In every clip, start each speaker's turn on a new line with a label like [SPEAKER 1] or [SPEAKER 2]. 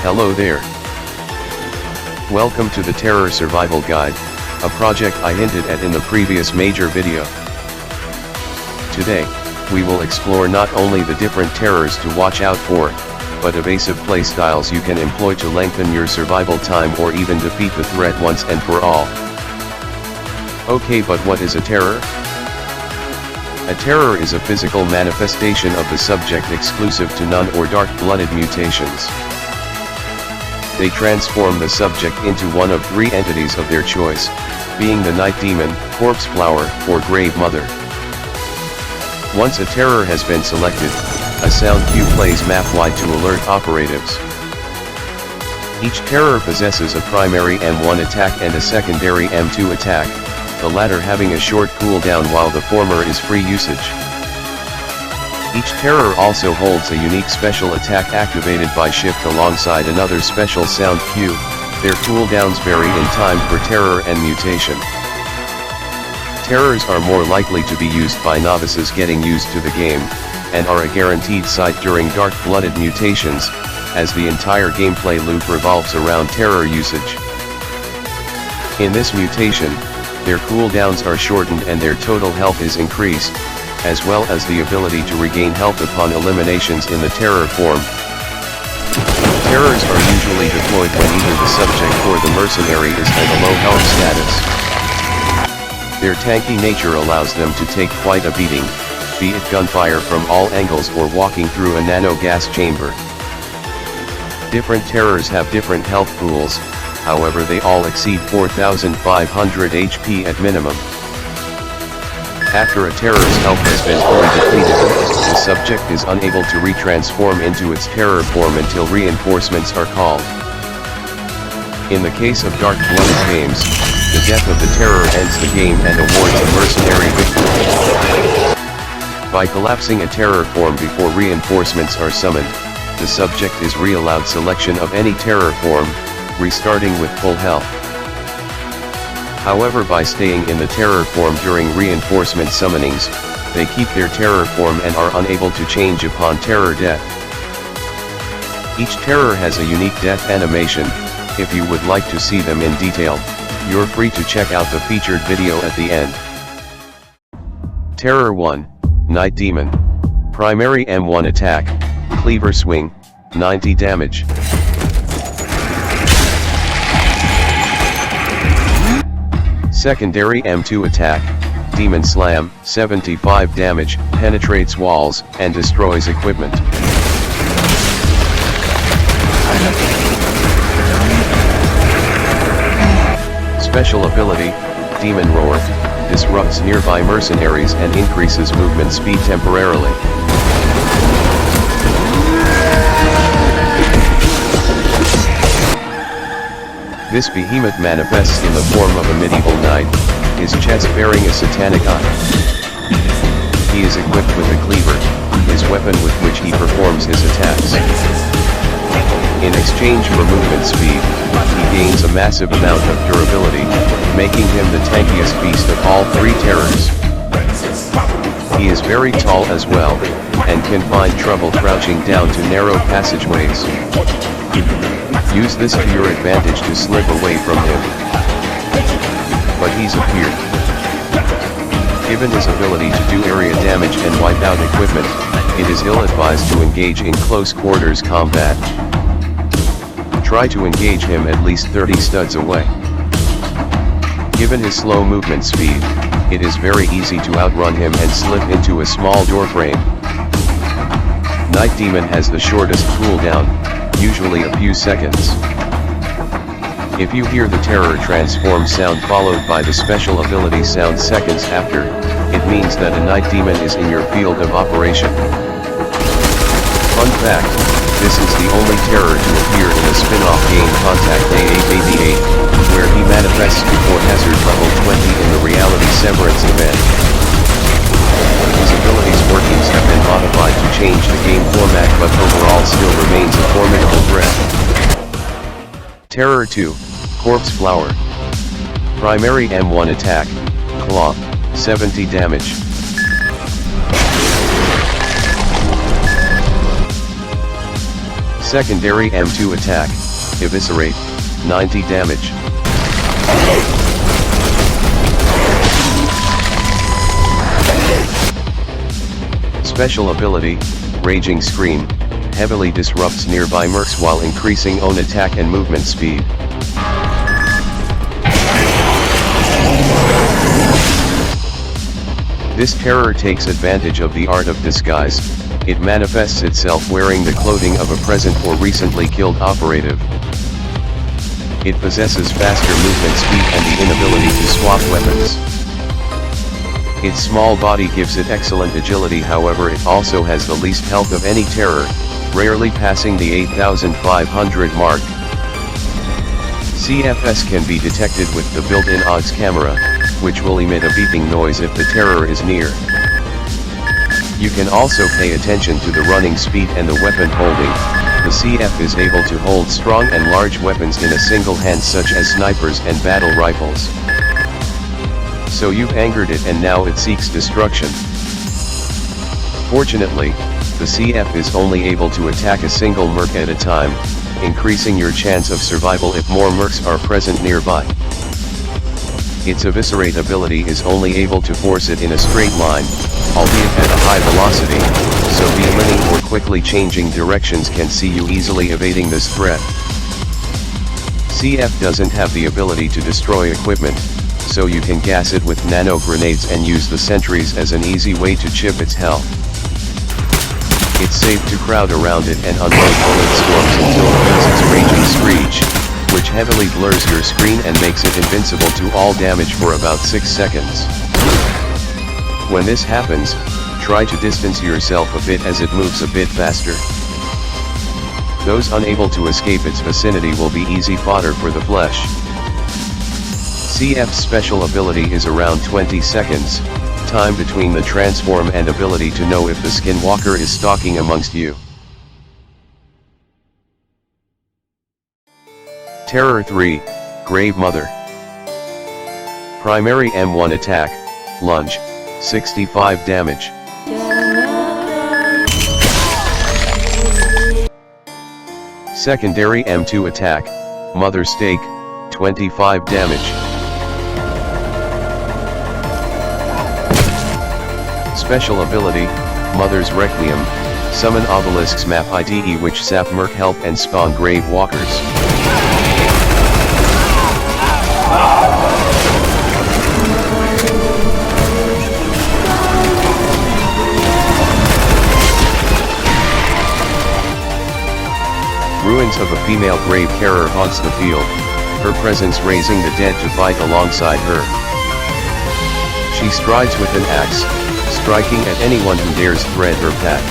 [SPEAKER 1] Hello there. Welcome to the Terror Survival Guide, a project I hinted at in the previous major video. Today, we will explore not only the different terrors to watch out for, but evasive playstyles you can employ to lengthen your survival time or even defeat the threat once and for all. Okay, but what is a terror? A terror is a physical manifestation of the subject exclusive to none or dark-blooded mutations. They transform the subject into one of three entities of their choice, being the night demon, corpse flower, or grave mother. Once a terror has been selected, a sound cue plays map-wide to alert operatives. Each terror possesses a primary M1 attack and a secondary M2 attack, the latter having a short cooldown while the former is free usage. Each terror also holds a unique special attack activated by shift alongside another special sound cue. Their cooldowns vary in time for terror and mutation. Terrors are more likely to be used by novices getting used to the game, and are a guaranteed sight during dark-blooded mutations, as the entire gameplay loop revolves around terror usage. In this mutation, their cooldowns are shortened and their total health is increased, as well as the ability to regain health upon eliminations in the terror form. Terrors are usually deployed when either the subject or the mercenary is at a low health status. Their tanky nature allows them to take quite a beating, be it gunfire from all angles or walking through a nano gas chamber. Different terrors have different health pools, however they all exceed 4,500 HP at minimum. After a terror's health has been fully depleted, the subject is unable to retransform into its terror form until reinforcements are called. In the case of dark-blooded games, the death of the terror ends the game and awards a mercenary victory. By collapsing a terror form before reinforcements are summoned, the subject is re-allowed selection of any terror form, restarting with full health. However, by staying in the terror form during reinforcement summonings, they keep their terror form and are unable to change upon terror death. Each terror has a unique death animation. If you would like to see them in detail, you're free to check out the featured video at the end. Terror 1, Night Demon. Primary M1 attack, Cleaver Swing, 90 damage. Secondary M2 attack, Demon Slam, 75 damage, penetrates walls, and destroys equipment. Special ability, Demon Roar, disrupts nearby mercenaries and increases movement speed temporarily. This behemoth manifests in the form of a medieval knight, his chest bearing a satanic eye. He is equipped with a cleaver, his weapon with which he performs his attacks. In exchange for movement speed, he gains a massive amount of durability, making him the tankiest beast of all three terrors. He is very tall as well, and can find trouble crouching down to narrow passageways. Use this to your advantage to slip away from him. But he's appeared. Given his ability to do area damage and wipe out equipment, it is ill-advised to engage in close quarters combat. Try to engage him at least 30 studs away. Given his slow movement speed, it is very easy to outrun him and slip into a small doorframe. Night Demon has the shortest cooldown, usually a few seconds. If you hear the terror transform sound followed by the special ability sound seconds after, it means that a night demon is in your field of operation. Fun fact, this is the only terror to appear in a spin-off game Contact A888, where he manifests before Hazard level 20 in the Reality Severance event. His abilities workings have been modified to change the game format, but overall still remains a formidable threat. Terror 2, Corpse Flower. Primary M1 attack, Claw, 70 damage. Secondary M2 attack, eviscerate, 90 damage. Special ability, Raging Scream, heavily disrupts nearby mercs while increasing own attack and movement speed. This terror takes advantage of the art of disguise. It manifests itself wearing the clothing of a present or recently killed operative. It possesses faster movement speed and the inability to swap weapons. Its small body gives it excellent agility, however it also has the least health of any terror, rarely passing the 8,500 mark. CFS can be detected with the built-in OGS camera, which will emit a beeping noise if the terror is near. You can also pay attention to the running speed and the weapon holding. The CF is able to hold strong and large weapons in a single hand, such as snipers and battle rifles. So you've angered it and now it seeks destruction. Fortunately, the CF is only able to attack a single merc at a time, increasing your chance of survival if more mercs are present nearby. Its eviscerate ability is only able to force it in a straight line, albeit at a high velocity, so vehement or quickly changing directions can see you easily evading this threat. CF doesn't have the ability to destroy equipment, so you can gas it with nano grenades and use the sentries as an easy way to chip its health. It's safe to crowd around it and unload bullet storms until it does its raging screech, which heavily blurs your screen and makes it invincible to all damage for about 6 seconds. When this happens, try to distance yourself a bit as it moves a bit faster. Those unable to escape its vicinity will be easy fodder for the flesh. CF's special ability is around 20 seconds, time between the transform and ability to know if the skinwalker is stalking amongst you. Terror 3, Grave Mother. Primary M1 attack, lunge, 65 damage. Secondary M2 attack, Mother Stake, 25 damage. Special ability, Mother's Requiem, summon obelisks map IDE which sap merc help and spawn grave walkers. Ruins of a female grave terror haunts the field, her presence raising the dead to fight alongside her. She strides with an axe, striking at anyone who dares thread her path.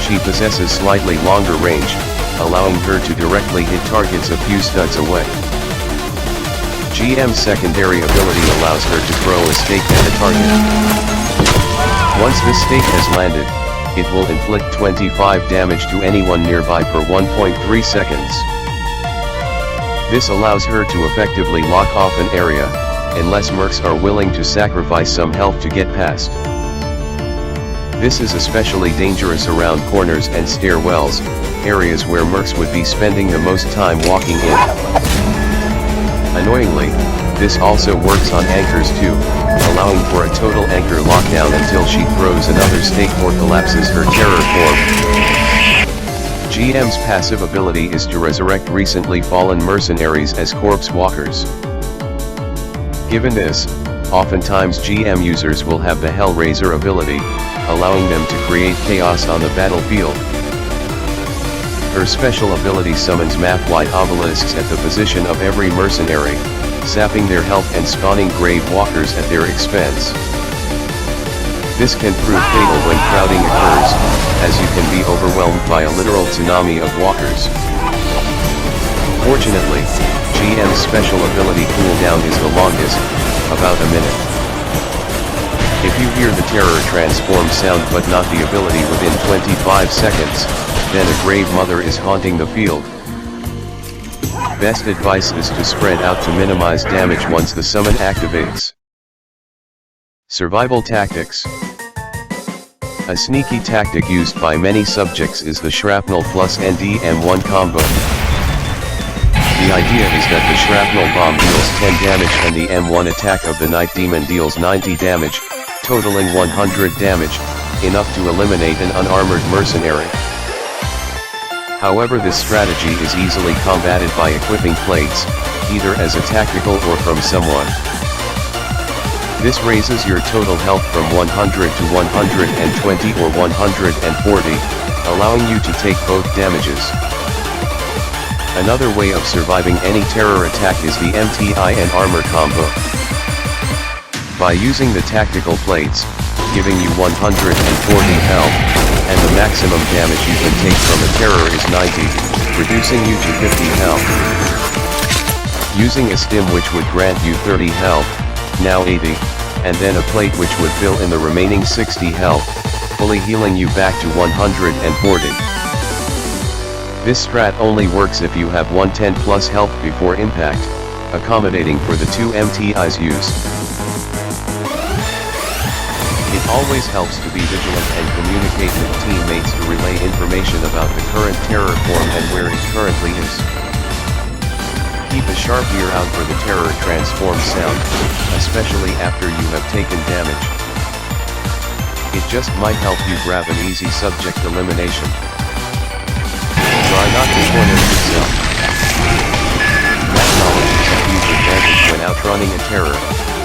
[SPEAKER 1] She possesses slightly longer range, allowing her to directly hit targets a few studs away. GM's secondary ability allows her to throw a stake at a target. Once this stake has landed, it will inflict 25 damage to anyone nearby per 1.3 seconds. This allows her to effectively lock off an area, unless mercs are willing to sacrifice some health to get past. This is especially dangerous around corners and stairwells, areas where mercs would be spending the most time walking in. Annoyingly, this also works on anchors too, allowing for a total anchor lockdown until she throws another stake or collapses her terror form. GM's passive ability is to resurrect recently fallen mercenaries as corpse walkers. Given this, oftentimes GM users will have the Hellraiser ability, allowing them to create chaos on the battlefield. Her special ability summons map-wide obelisks at the position of every mercenary, sapping their health and spawning grave walkers at their expense. This can prove fatal when crowding occurs, as you can be overwhelmed by a literal tsunami of walkers. Fortunately, GM's special ability cooldown is the longest, about a minute. If you hear the terror transform sound but not the ability within 25 seconds, then a grave mother is haunting the field. Best advice is to spread out to minimize damage once the summon activates. Survival tactics. A sneaky tactic used by many subjects is the shrapnel plus ND M1 combo. The idea is that the shrapnel bomb deals 10 damage and the M1 attack of the Night Demon deals 90 damage, totaling 100 damage, enough to eliminate an unarmored mercenary. However, this strategy is easily combated by equipping plates, either as a tactical or from someone. This raises your total health from 100 to 120 or 140, allowing you to take both damages. Another way of surviving any terror attack is the MTI and armor combo. By using the tactical plates, giving you 140 health, and the maximum damage you can take from a terror is 90, reducing you to 50 health. Using a stim which would grant you 30 health, now 80, and then a plate which would fill in the remaining 60 health, fully healing you back to 140. This strat only works if you have 110 plus health before impact, accommodating for the 2 MTIs used. It always helps to be vigilant and communicate with teammates to relay information about the current terror form and where it currently is. Keep a sharp ear out for the terror transform sound, especially after you have taken damage. It just might help you grab an easy subject elimination. Try not to corner yourself. That knowledge is a huge advantage when outrunning a terror,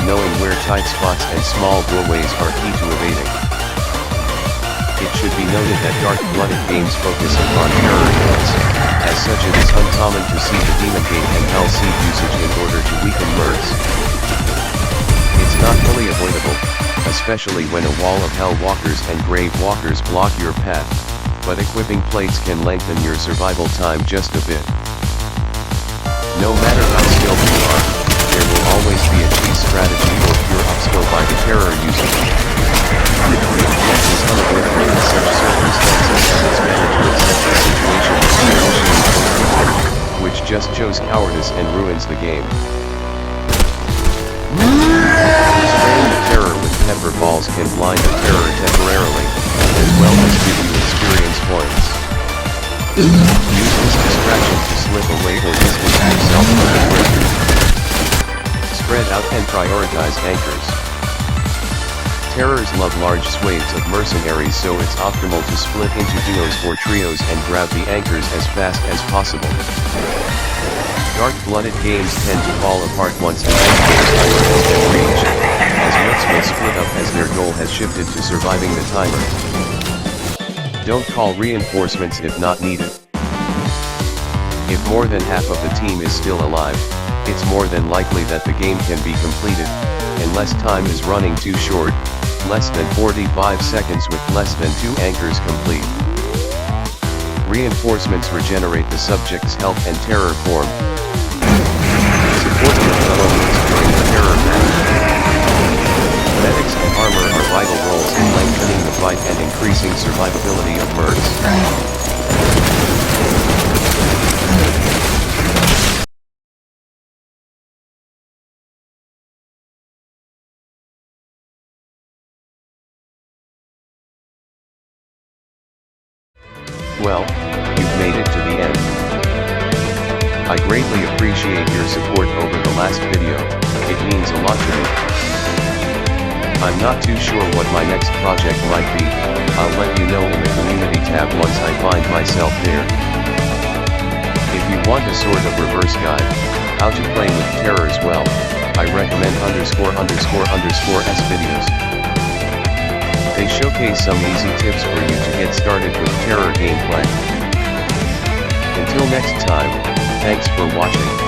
[SPEAKER 1] knowing where tight spots and small doorways are key to evading. It should be noted that dark-blooded games focus upon terror kills. As such, it is uncommon to see the Demon Gate and Hell Seed usage in order to weaken mercs. It's not fully avoidable, especially when a wall of Hell Walkers and Grave Walkers block your path, but equipping plates can lengthen your survival time just a bit. No matter how skilled you are, there will always be a cheat strategy or pure upskill by the terror user. It is unavoidable in such circumstances and it's better to accept the situation which just shows cowardice and ruins the game. Spraying the terror with pepper balls can blind a terror temporarily, as well as give you experience points. Use this distraction to slip away or distance yourself from the pressure. Spread out and prioritize anchors. Terrors love large swathes of mercenaries, so it's optimal to split into duos or trios and grab the anchors as fast as possible. Dark-blooded games tend to fall apart once the anchors are within reach, as mercs will split up as their goal has shifted to surviving the timer. Don't call reinforcements if not needed. If more than half of the team is still alive, it's more than likely that the game can be completed, unless time is running too short, less than 45 seconds with less than 2 anchors complete. Reinforcements regenerate the subject's health and terror form. Support your fellow mercs during the terror match. Medics and armor are vital roles in lengthening the fight and increasing survivability of mercs. Well, you've made it to the end. I greatly appreciate your support over the last video, it means a lot to me. I'm not too sure what my next project might be, I'll let you know in the community tab once I find myself there. If you want a sort of reverse guide, how to play with terror as well, I recommend ___s videos. They showcase some easy tips for you to get started with terror gameplay. Until next time, thanks for watching.